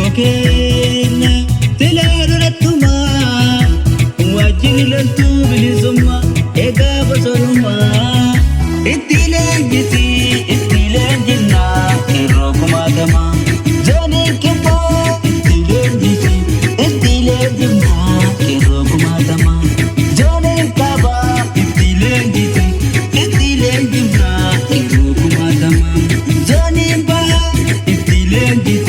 Kapsokena tilaratuma wajilatu bilisuma ega basoluma itilenjina irokumatama jani kibo itilenjina irokumatama jani kaba itilenjina irokumatama jani ba itilenjina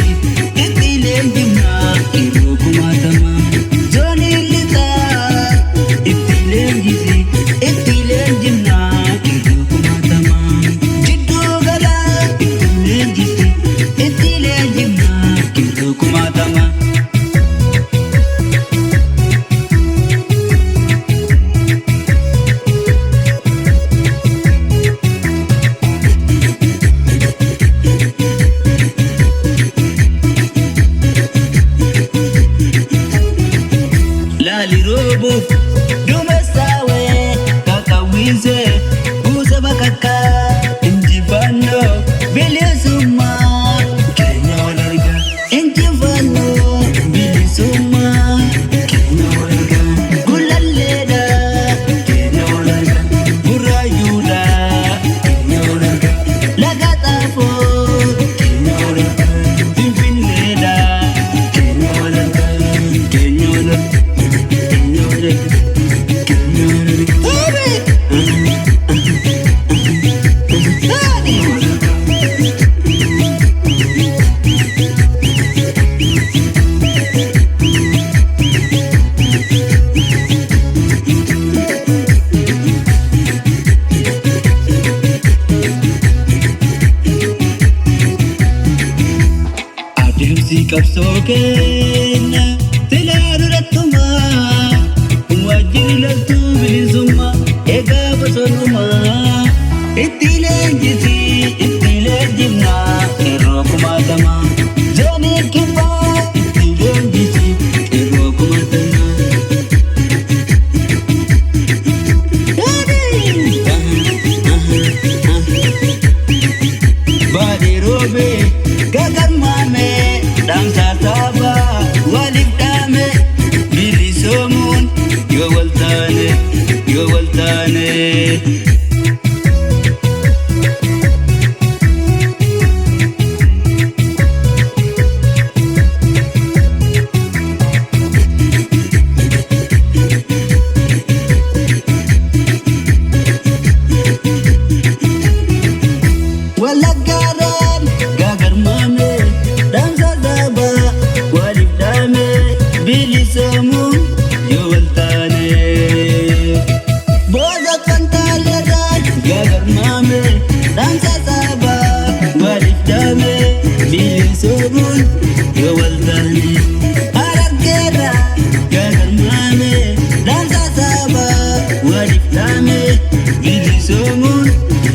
Kapsokena tilaratuma wajilatu bilisuma ega basoluma itilenjina irokumatama jani kiba itilenjina irokumatama badi robe gagar mame dansa taba walif dame bilisomun yo waltane walagaran gagar mame dansa taba walif dame bilisomun yo waltane boza pantalaran gagar mame dansa taba walif dame bilisomun yo waltane aragera gagar mame dansa taba walif dame bilisomun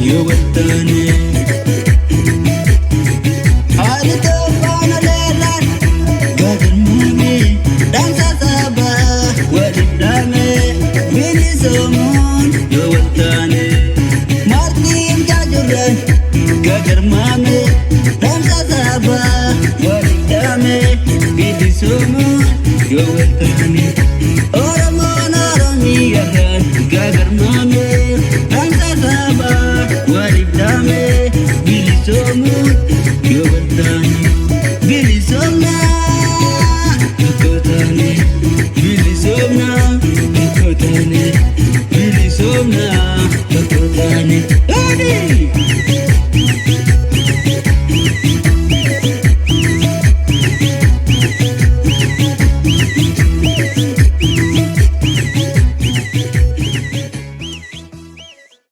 yo waltane gagar mame dansa taba walif dame bilisomun yo waltane Oromon Oromia